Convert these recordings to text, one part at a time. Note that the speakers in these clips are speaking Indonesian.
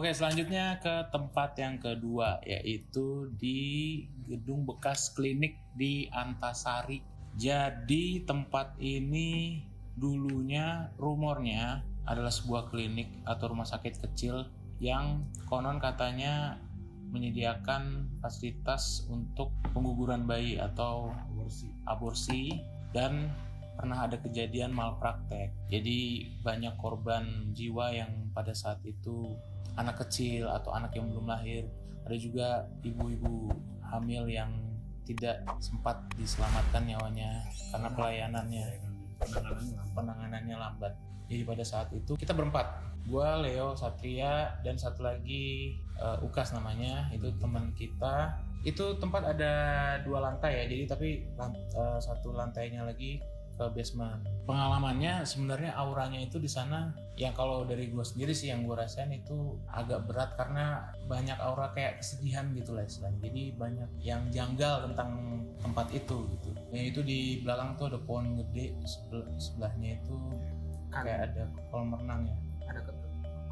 Oke, selanjutnya ke tempat yang kedua, yaitu di gedung bekas klinik di Antasari. Jadi tempat ini dulunya rumornya adalah sebuah klinik atau rumah sakit kecil yang konon katanya menyediakan fasilitas untuk pengguguran bayi atau aborsi dan pernah ada kejadian malpraktek. Jadi banyak korban jiwa yang pada saat itu anak kecil atau anak yang belum lahir. Ada juga ibu-ibu hamil yang tidak sempat diselamatkan nyawanya karena penanganannya lambat. Jadi pada saat itu kita berempat, gua, Leo, Satria, dan satu lagi Ukas namanya, itu teman kita. Itu tempat ada 2 lantai ya, jadi tapi satu lantainya lagi ke basement. Pengalamannya sebenarnya auranya itu di sana yang kalau dari gue sendiri sih yang gue rasain itu agak berat karena banyak aura kayak kesedihan gitu lah istilahnya. Jadi banyak yang janggal tentang tempat itu gitu. Yang itu di belakang tuh ada pohon gede, sebelahnya itu kayak ada kolam renang ya. Ada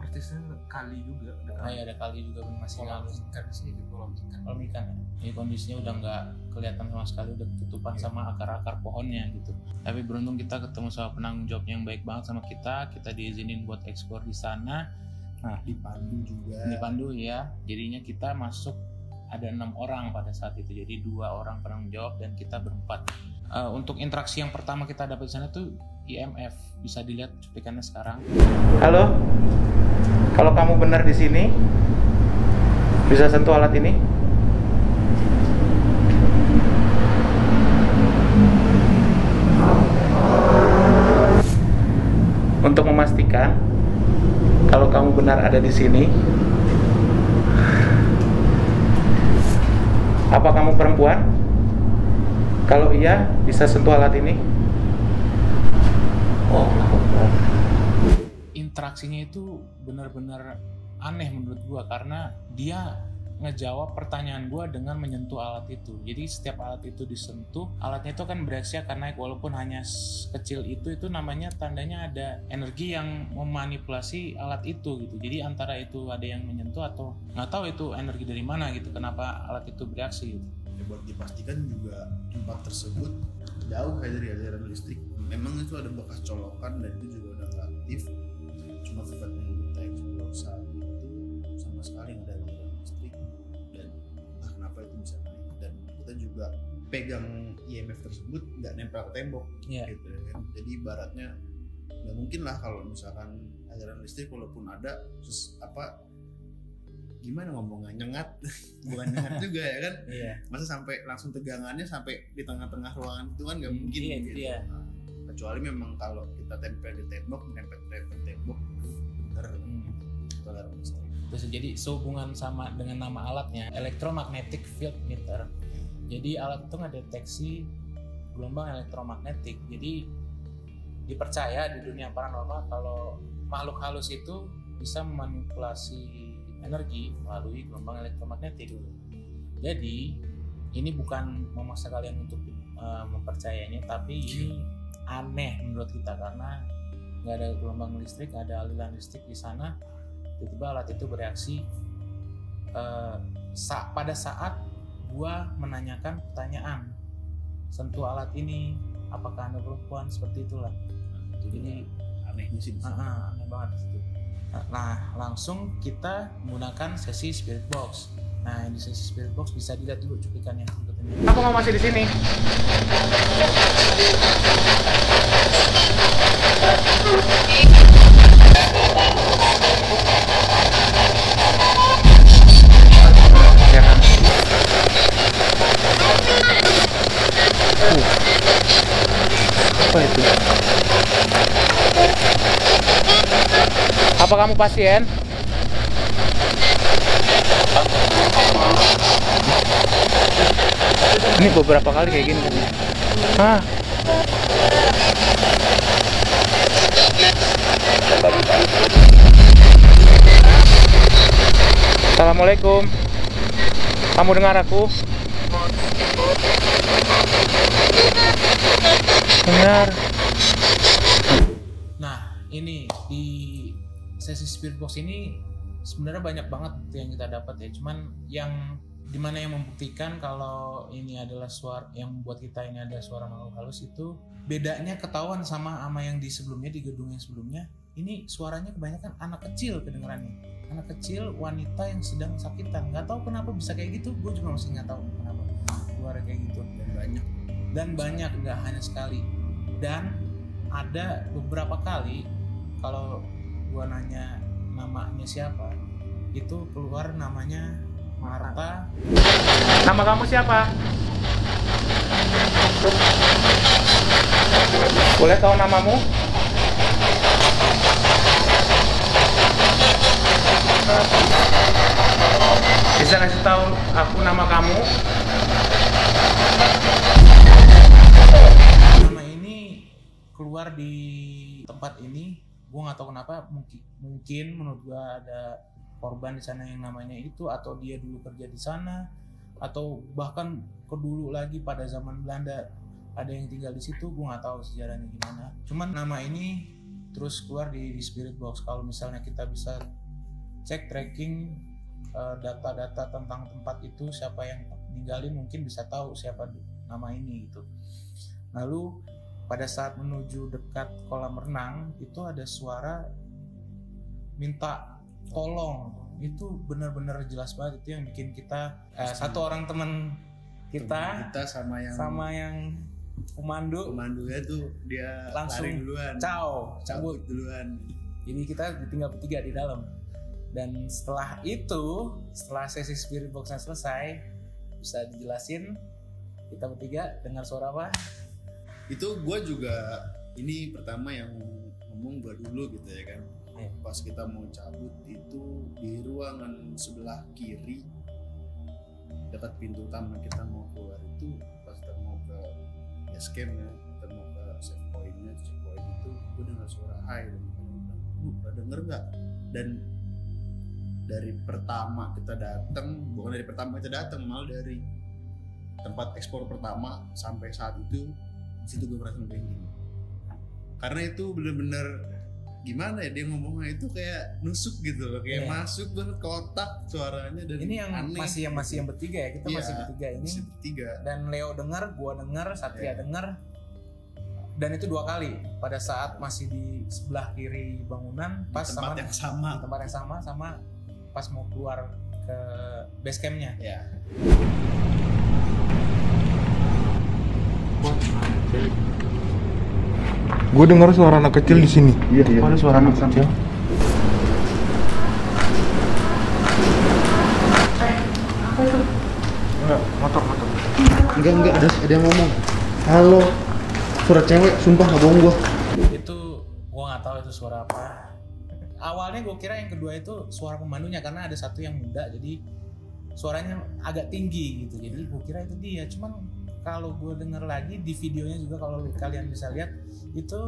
persisnya kali juga. Ada kali juga masih ngalir. Ikan di sini kolam ikan ya. Jadi kondisinya udah nggak kelihatan sama sekali, udah ketutupan sama akar-akar pohonnya gitu. Tapi beruntung kita ketemu sama penanggung jawabnya yang baik banget sama kita. Kita diizinin buat ekspor di sana. Nah, dipandu ya. Jadinya kita masuk ada 6 orang pada saat itu. Jadi 2 orang penanggung jawab dan kita berempat. Untuk interaksi yang pertama kita dapat di sana tuh IMF. Bisa dilihat cuplikannya sekarang. Halo. Kalau kamu benar di sini, bisa sentuh alat ini. Untuk memastikan kalau kamu benar ada di sini, apa kamu perempuan? Kalau iya, bisa sentuh alat ini. Interaksinya itu benar-benar aneh menurut gua karena dia ngejawab pertanyaan gua dengan menyentuh alat itu. Jadi setiap alat itu disentuh, alatnya itu kan bereaksi akan naik walaupun hanya kecil itu namanya tandanya ada energi yang memanipulasi alat itu gitu. Jadi antara itu ada yang menyentuh atau nggak tahu itu energi dari mana gitu. Kenapa alat itu bereaksi gitu. Ya, buat dipastikan juga tempat tersebut jauh dari aliran listrik. Memang itu ada bekas colokan dan itu juga udah nggak aktif. Cuma tempat yang kita eksplor saat itu sama sekali nggak ada aliran listrik dan entah kenapa itu bisa naik. Dan kita juga pegang IMF tersebut nggak nempel ke tembok, gitu kan. Jadi ibaratnya nggak mungkin lah kalau misalkan aliran listrik walaupun ada terus gimana ngomongnya nyengat bukan nyengat juga ya kan. Masa sampai langsung tegangannya sampai di tengah-tengah ruangan itu kan nggak mungkin gitu. Nah, kecuali memang kalau kita tempel di tembok bener itu ada masalah. Terus jadi sehubungan sama dengan nama alatnya electromagnetic field meter. Jadi alat itu ngedeteksi gelombang elektromagnetik. Jadi dipercaya di dunia paranormal kalau makhluk halus itu bisa memanipulasi energi melalui gelombang elektromagnetik. Jadi ini bukan memaksa kalian untuk mempercayainya, tapi ini aneh menurut kita karena nggak ada gelombang listrik, ada aliran listrik di sana. Tiba-tiba alat itu bereaksi. Pada saat gua menanyakan pertanyaan, sentuh alat ini, apakah Anda perempuan, seperti itulah. Jadi anehnya sih. Aneh banget itu. Nah, langsung kita menggunakan sesi spirit box. Nah, di sesi spirit box bisa dilihat dulu cuplikannya. Aku mau masih di sini. Ya kan? Apa itu? Apa kamu pasien? Ini beberapa kali kayak gini. Assalamualaikum. Kamu dengar aku? Dengar. Nah, ini di sesi spirit box ini sebenarnya banyak banget bukti yang kita dapat ya. Cuman yang dimana yang membuktikan kalau ini adalah suara yang membuat kita ini ada suara makhluk halus itu bedanya ketahuan sama yang di sebelumnya, di gedung yang sebelumnya. Ini suaranya kebanyakan anak kecil kedengerannya, anak kecil wanita yang sedang sakitan. Nggak tahu kenapa bisa kayak gitu, gue juga masih nggak tahu kenapa suara kayak gitu. Dan banyak nggak hanya sekali. Dan ada beberapa kali kalau gue nanya namanya siapa, itu keluar namanya Marta. Nama kamu siapa? Boleh tahu namamu? Bisa ngasih tahu aku nama kamu? Nama ini keluar di tempat ini, gue nggak tahu kenapa. Mungkin menurut gue ada korban di sana yang namanya itu, atau dia dulu kerja di sana, atau bahkan kedulu lagi pada zaman Belanda ada yang tinggal di situ. Gue nggak tahu sejarahnya gimana. Cuman nama ini terus keluar di Spirit Box. Kalau misalnya kita bisa cek tracking data-data tentang tempat itu, siapa yang ninggalin, mungkin bisa tahu siapa nama ini gitu. Lalu pada saat menuju dekat kolam renang itu ada suara minta tolong. Itu benar-benar jelas banget. Itu yang bikin kita satu orang teman kita sama yang komandonya tuh dia langsung lari duluan, cabut duluan. Jadi kita ditinggal bertiga di dalam. Dan setelah sesi Spirit Box-nya selesai, bisa dijelasin kita bertiga dengar suara apa? Itu gue juga ini pertama yang ngomong gue dulu gitu ya kan. Pas kita mau cabut itu di ruangan sebelah kiri dekat pintu utama kita mau keluar itu, pas kita mau ke base camp ya, kita mau ke save point-nya, checkpoint itu gue dengar suara hai, dan lu pada denger nggak? Dan dari pertama kita datang, bukan dari pertama kita datang, malah dari tempat ekspor pertama sampai saat itu, di situ gue merasa merinding. Karena itu bener-bener gimana ya, dia ngomongnya itu kayak nusuk gitu loh, kayak masuk banget ke otak suaranya. Dan ini yang aneh, masih yang bertiga ya, kita masih bertiga ini. Masih bertiga. Dan Leo dengar, gua dengar, Satria dengar. Dan itu 2 kali pada saat masih di sebelah kiri bangunan, pas di tempat yang sama sama pas mau keluar ke base campnya. Ya. Gue dengar suara anak kecil di sini. Iya. Mana suara anak kecil? Apa itu? Enggak, motor. Enggak ada yang ngomong. Halo. Suara cewek, sumpah nggak bohong gua. Itu gua nggak tahu itu suara apa. Awalnya gue kira yang kedua itu suara pemandunya, karena ada satu yang muda, jadi suaranya agak tinggi gitu. Jadi gue kira itu dia. Cuman kalau gue denger lagi di videonya juga, kalau kalian bisa lihat, itu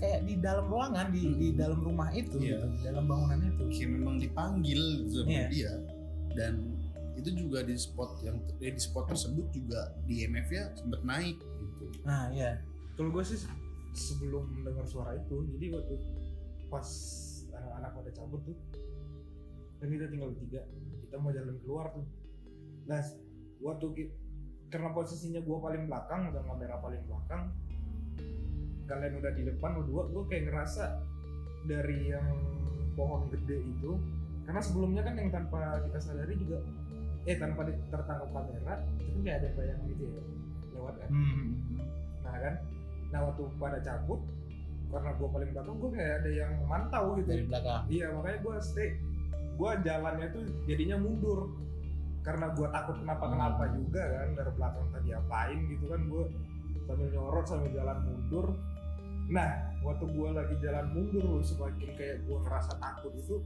kayak di dalam ruangan, di dalam rumah itu, gitu, di dalam bangunan itu. Kayak memang dipanggil sama dia. Dan itu juga di spot tersebut juga di IMF ya sempat naik gitu. Nah iya. Kalau gue sih sebelum mendengar suara itu, jadi waktu pas anak-anak pada cabut tuh, dan kita tinggal bertiga, kita mau jalan keluar tuh. Nah waktu karena posisinya gue paling belakang, udah kamera paling belakang, kalian udah di depan berdua, gue kayak ngerasa dari yang pohon gede itu, karena sebelumnya kan yang tanpa kita sadari juga, tanpa tertangkap kamera, itu kayak ada bayangan gitu ya, lewat kan. Nah kan, waktu pada cabut, karena gue paling belakang, gue kayak ada yang mantau gitu Dari belakang. Iya, makanya gue jalannya tuh jadinya mundur, karena gue takut kenapa juga kan, dari belakang tadi apain gitu kan, gue sambil nyorot sambil jalan mundur. Nah waktu gue lagi jalan mundur, semakin kayak gue ngerasa takut itu,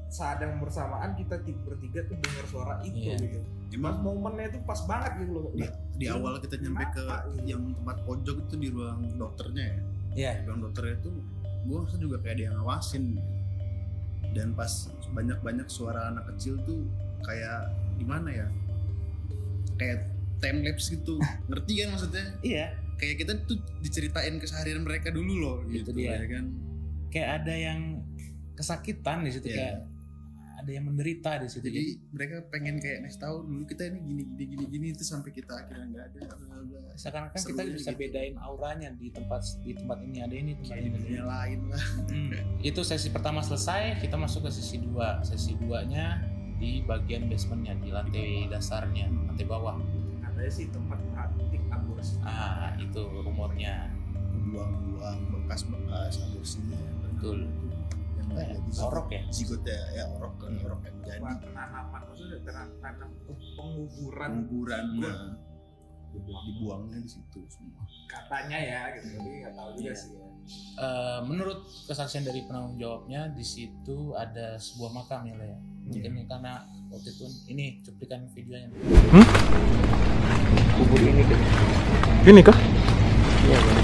saat yang bersamaan kita bertiga tuh dengar suara itu gitu. Pas momennya itu pas banget gitu loh. Di awal kita nyampe ke yang tempat pojok itu di ruang dokternya ya. Iya. Ruang dokternya itu gue rasa juga kayak ada yang ngawasin gitu. Dan pas banyak suara anak kecil tuh kayak gimana ya, kayak time lapse gitu. Ngerti kan maksudnya? Iya. Kayak kita tuh diceritain keseharian mereka dulu loh gitu dia. ya kan. Kayak ada yang kesakitan di situ, kayak ada yang menderita di situ. Jadi mereka pengen kayak next tahu dulu kita ini gini itu sampai kita akhirnya nggak ada. Sekarang kan kita bisa bedain auranya di tempat ini ada ini, tempat Kayak di ini. dunia lain lah. Itu sesi pertama selesai, kita masuk ke sesi 2. Sesi 2-nya di bagian basementnya, di lantai dasarnya, lantai bawah. Katanya sih tempat praktik aborsi. Itu rumornya. Buang-buang bekas-bekas aborsinya. Betul. Yang nggak jadi Orok ya? zigot ya orok yang jadi Penanaman maksudnya tanam penguburan kuburan dibuangnya di situ semua. katanya ya gitu, tapi nggak tahu juga sih ya. Menurut kesaksian dari penanggung jawabnya, di situ ada sebuah makam ya, Le. Mungkin karena waktu itu ini cuplikan videonya. Kubur ini kan. Ini kah? Iya kan.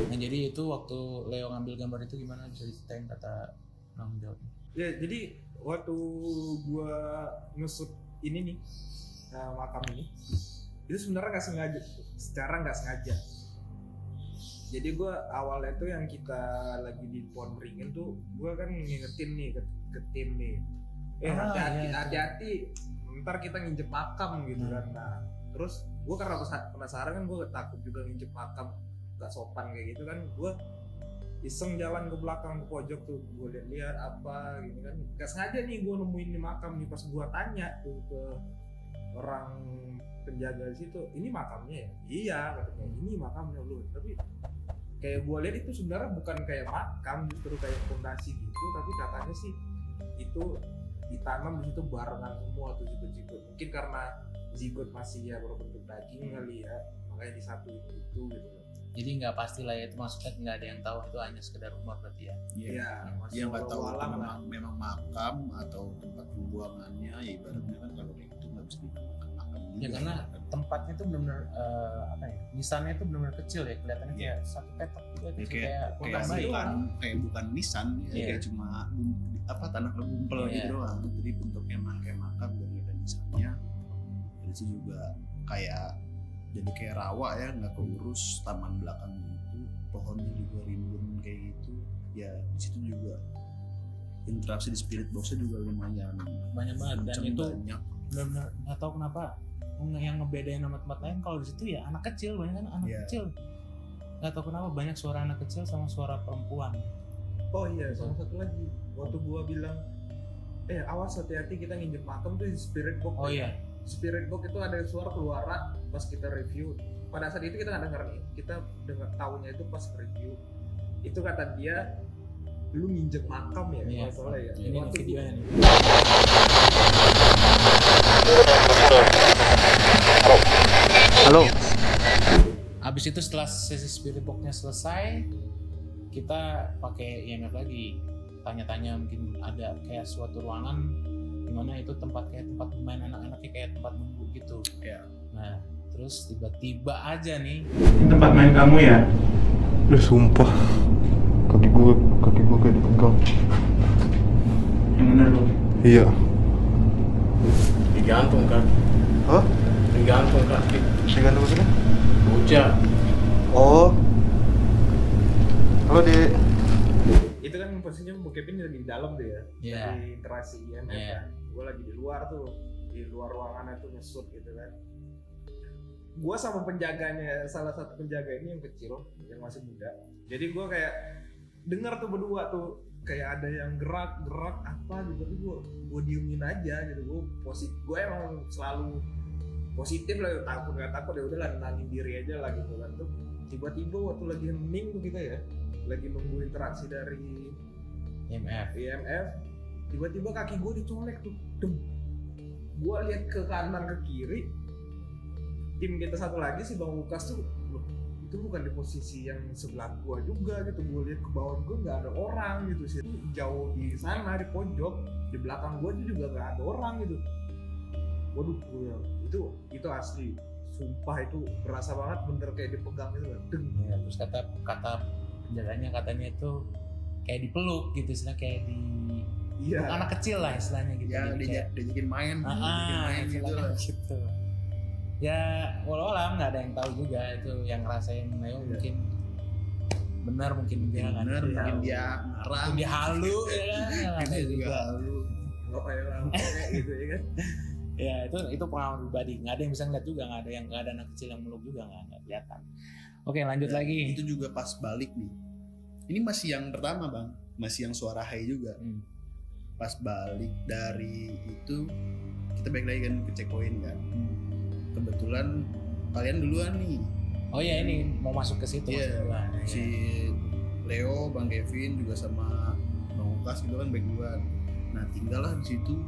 Nah, jadi itu waktu Leo ngambil gambar itu gimana, bisa diceritain kata penanggung jawabnya? Ya jadi waktu gua ngesut ini nih makam ini, itu sebenarnya nggak sengaja, secara nggak sengaja. Jadi gua awalnya tuh yang kita lagi di pohon beringin tuh, gua kan ngingetin nih ke tim nih, hati-hati, ntar kita nginjek makam gitu kan. Nah terus gua karena penasaran kan, gua takut juga nginjek makam gak sopan kayak gitu kan, gua iseng jalan ke belakang ke pojok tuh, gue lihat apa gini kan, gak sengaja nih gue nemuin di makam nih. Pas gue tanya tuh ke orang penjaga di situ, ini makamnya ya? Iya katanya, ini makamnya lu. Tapi kayak gue lihat itu sebenarnya bukan kayak makam, justru kayak fondasi gitu. Tapi katanya sih itu ditanam di situ barengan semua tuh zigot-zigot. Mungkin karena zigot masih ya berbentuk daging kali ya, makanya disatuin itu gitu. Jadi nggak pasti lah ya, itu maksudnya nggak ada yang tahu, itu hanya sekedar rumor berarti ya. Iya, Dia nggak tahu walau itu lah. memang makam atau tempat pembuangannya. Ya ibaratnya kan kalau kayak gitu nggak bisa dimakan makam juga. Ya karena tempatnya tuh benar-benar nisannya tuh benar-benar kecil ya, kelihatannya kayak satu petak juga kecil, kayak kotak bayi. bukan nisan ya, Iya. kayak cuma tanah kegumpel Iya. gitu doang. Jadi bentuknya emang kayak makam dan ada nisannya. Dan itu juga kayak jadi kayak rawa ya, nggak keurus. Taman belakang itu pohonnya juga rimbun kayak gitu ya. Di situ juga interaksi di spirit boxnya juga lumayan Banyak banget, dan kenceng, itu banyak. benar-benar nggak tahu kenapa yang ngebedain sama tempat lain, kalau di situ ya anak kecil, banyak kan anak Iya. kecil, nggak tahu kenapa banyak suara anak kecil sama suara perempuan. Oh iya, sama satu lagi. Waktu gua bilang, awas hati-hati kita nginjek makam tuh di spirit box. Oh iya, Spirit box itu ada suara keluar pas kita review. Pada saat itu kita nggak dengar nih, kita dengar tahunya itu pas review. Itu kata dia, lu nginjek makam ya, Iya. soalnya ya. ini Waktu videonya nih. Halo. Habis itu setelah sesi spirit box-nya selesai, kita pakai IMF lagi, tanya-tanya, mungkin ada kayak suatu ruangan dimana itu tempat kayak tempat bermain anak-anaknya, kayak tempat nunggu gitu. Ya. Nah terus tiba-tiba aja nih, Tempat main kamu ya? Sumpah. Kaki gue kayak dipegang. Yang bener lu. Iya. Digantung kan. Hah? Digantung kaki. Digantung ke sini? Bocah. Oh. Halo, Dek. itu kan posisinya Bu Kevin lagi di dalam tuh ya, Iya. lagi interaksi IMF Iya. kan. Gue lagi di luar tuh, di luar ruangannya tuh ngesut gitu kan. Gue sama penjaganya, salah satu penjaga ini yang kecil, yang masih muda. Jadi gue kayak dengar tuh berdua tuh kayak ada yang gerak apa gitu, tapi gue diemin aja gitu. Gue emang selalu positif lah, takut nggak takut ya udahlah, nenangin diri aja lah gitu kan. Tuh tiba-tiba waktu lagi hening tuh kita ya, lagi nunggu interaksi dari IMF. tiba-tiba kaki gue dicolek tuh, gue lihat ke kanan ke kiri, tim kita satu lagi si Bang Lukas tuh, loh, itu bukan di posisi yang sebelah gue juga gitu. Gue lihat ke bawah gue nggak ada orang gitu sih, jauh di sana di pojok, di belakang gue juga nggak ada orang gitu. Waduh, itu asli, sumpah itu berasa banget bener kayak dipegang gitu kan. Ya, terus kata penjaganya katanya itu kayak dipeluk gitu, istilahnya kayak di Iya. anak kecil lah istilahnya gitu. Ya Jadi kayak, diajakin main gitu istilahnya lah. gitu. Ya walau alam nggak ada yang tahu juga itu yang ngerasain Leo mungkin benar mungkin dia nggak Bener, tahu. mungkin dia ngarang, Mungkin dia halu ya kan nggak mungkin tahu dia juga juga. halu. Nggak kayak orang kayak gitu ya kan. Ya itu pengalaman pribadi nggak ada yang bisa ngeliat juga nggak ada anak kecil yang meluk juga nggak kelihatan. Oke lanjut Dan lagi. Itu juga pas balik nih. Ini masih yang pertama bang, masih yang suara hai juga. Hmm. Pas balik dari itu kita balik lagi kan ke checkpoint kan. Kebetulan kalian duluan nih. Oh ya ini mau masuk ke situ. Iya. maksud gua. Si Leo, Bang Kevin juga sama Bang Lukas gitu kan baik duluan. Nah tinggallah di situ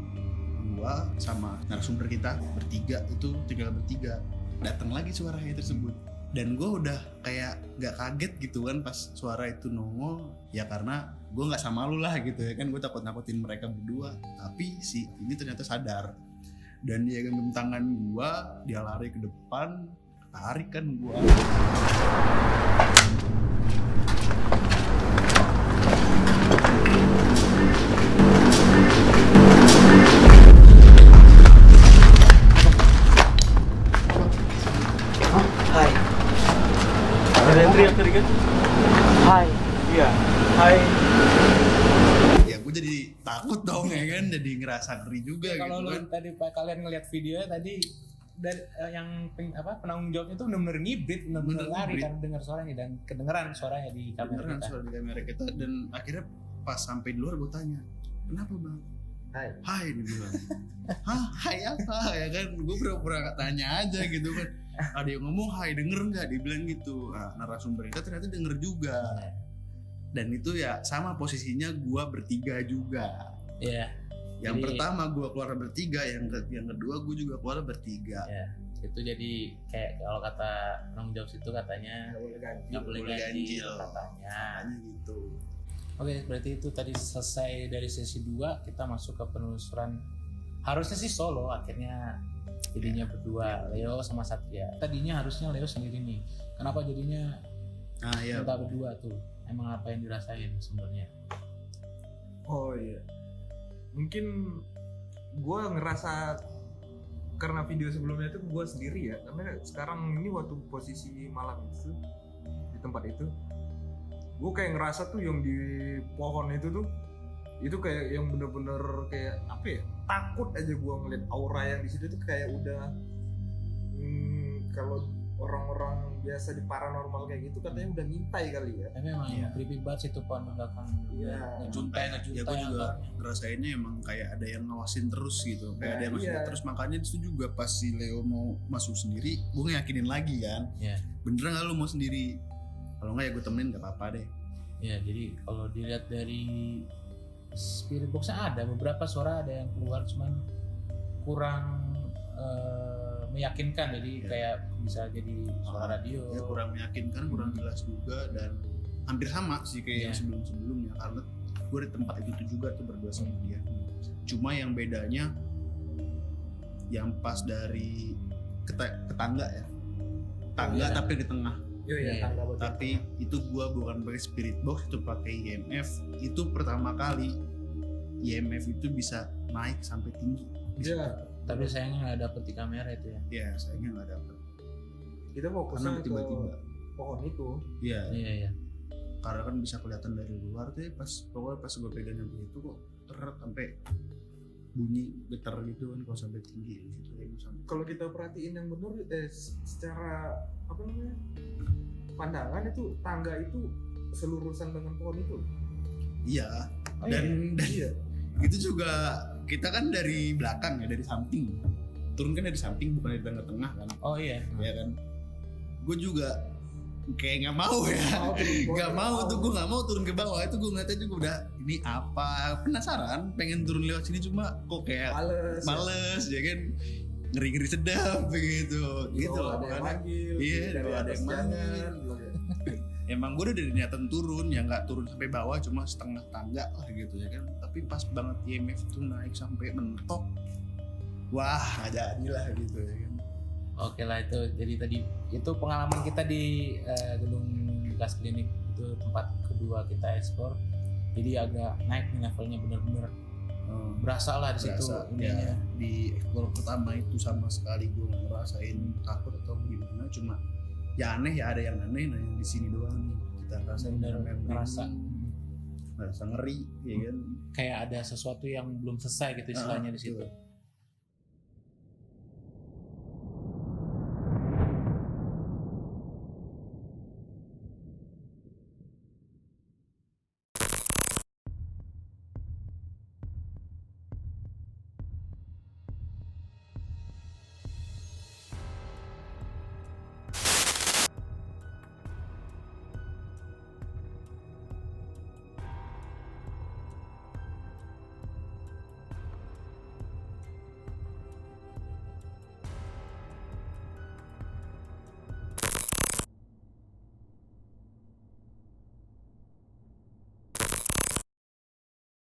gua sama narasumber kita bertiga itu tinggal bertiga. Datang lagi suara hai tersebut. Dan gue udah kayak gak kaget gitu kan pas suara itu nongol, ya karena gue nggak sama lu lah gitu ya kan, gue takut-takutin mereka berdua. Tapi si ini ternyata sadar dan dia genggam tangan gue, dia lari ke depan, tarik kan gue. Hai. Ada yang teriak tadi kan? Hai. Iya. Hai. Ya gue jadi takut dong ya kan, jadi ngerasa ngeri juga Kalau gitu lu kan. tadi Pak kalian ngelihat videonya tadi dari yang penanggung jawabnya itu benar-benar ngibrit, benar-benar Bener lari ngibrit. karena dengar suaranya dan kedengeran suaranya di kamera Beneran kita. suara di kamera kita, dan akhirnya pas sampai di luar gue tanya, kenapa bang? Hai. Hai dibilang. Hah, hai apa ya kan? Gue pura-pura tanya aja gitu kan. Ada yang ngomong hai, denger nggak? Dibilang gitu. Nah, narasumber kita ternyata denger juga. Dan itu ya sama posisinya gue bertiga juga. Iya. Yang Jadi- pertama gue keluar bertiga, yang kedua gue juga keluar bertiga. Ya, itu jadi kayak kalau kata penanggung jawab situ katanya Nggak boleh ganti. nggak boleh boleh ganjil ganjil. katanya. Makanya gitu. Oke, berarti itu tadi selesai dari sesi 2, kita masuk ke penelusuran. Harusnya sih solo, akhirnya jadinya berdua, Leo sama Satria. Tadinya harusnya Leo sendiri nih. Kenapa jadinya Nah ya, kita berdua tuh? Emang apa yang dirasain sebenarnya? Oh iya. Mungkin gue ngerasa karena video sebelumnya itu gue sendiri ya, karena sekarang ini waktu posisi malam itu di tempat itu, gue kayak ngerasa tuh yang di pohon itu kayak yang bener-bener kayak apa ya, takut aja gue ngeliat aura yang di situ tuh kayak udah kalau orang-orang biasa di paranormal kayak gitu katanya udah ngintai kali ya. Tapi emang Iya. creepy banget sih tuh pohon di belakang. Iya. Ngejuntai ya gue juga akarnya. ngerasainnya emang kayak ada yang ngawasin terus gitu, kayak ada yang Nah, ngawasin iya. terus. Makanya itu juga pas si Leo mau masuk sendiri, gue ngeyakinin lagi kan, Iya. beneran nggak lu mau sendiri? Kalau nggak ya gue temenin, nggak apa-apa deh. Ya, jadi kalau dilihat dari spirit box-nya ada beberapa suara ada yang keluar, cuman kurang meyakinkan. Jadi Ya. kayak bisa jadi suara radio. Ya kurang meyakinkan, kurang jelas juga, dan hampir sama sih kayak yang Iya. sebelum-sebelumnya, karena gue di tempat itu juga tuh berdua sama dia. Cuma yang bedanya yang pas dari ke tangga ya, tangga Iya. tapi di tengah. Iya, Iya. tangga bagian Tapi itu gua bukan pakai spirit box, itu pakai IMF. Itu pertama kali IMF itu bisa naik sampai tinggi. Iya. Tapi sayangnya nggak dapet di kamera itu ya. Ya sayangnya nggak dapet Kita karena fokusnya ke tiba-tiba. pohon itu. Iya, Iya iya. karena kan bisa kelihatan dari luar tuh ya, pokoknya pas gua pegang yang begitu kok teret sampai bunyi getar gitu kan kalau sampai tinggi gitu ya sampai. Kalau kita perhatiin yang benar secara apa namanya pandangan itu tangga itu selurusan dengan pohon itu. Iya. Oh, Dan Iya. itu juga kita kan dari belakang ya, dari samping. Turun kan dari samping, bukan dari tengah-tengah kan. Oh iya. Ya kan, gue juga kayak nggak mau ya, nggak mau tuh, gue nggak mau turun ke bawah. Itu gue ngeliatnya juga udah ini apa, penasaran pengen turun lewat sini, cuma kok kayak males ya kan, ngeri sedap begitu gitu loh. Ada yang Makanya manggil. iya, dari ada atas yang manggil. jangan. emang gue udah dari niatan turun, ya nggak turun sampai bawah, cuma setengah tangga lah gitu ya kan. Tapi pas banget IMF tuh naik sampai mentok, wah nggak jadi lah gitu ya kan. Oke lah itu. Jadi tadi itu pengalaman kita di gedung bekas klinik, itu tempat kedua kita eksplor. Jadi agak naik nih levelnya, bener-bener berasa lah di situ Berasa, ininya. ya, di explore pertama itu sama sekali gue nggak ngerasain takut atau gimana, cuma ya aneh, ya ada yang aneh. Nah yang di sini doang nih kita rasain, Bener, ngerasa ngeri ya kan. kayak ada sesuatu yang belum selesai gitu istilahnya di situ. Betul.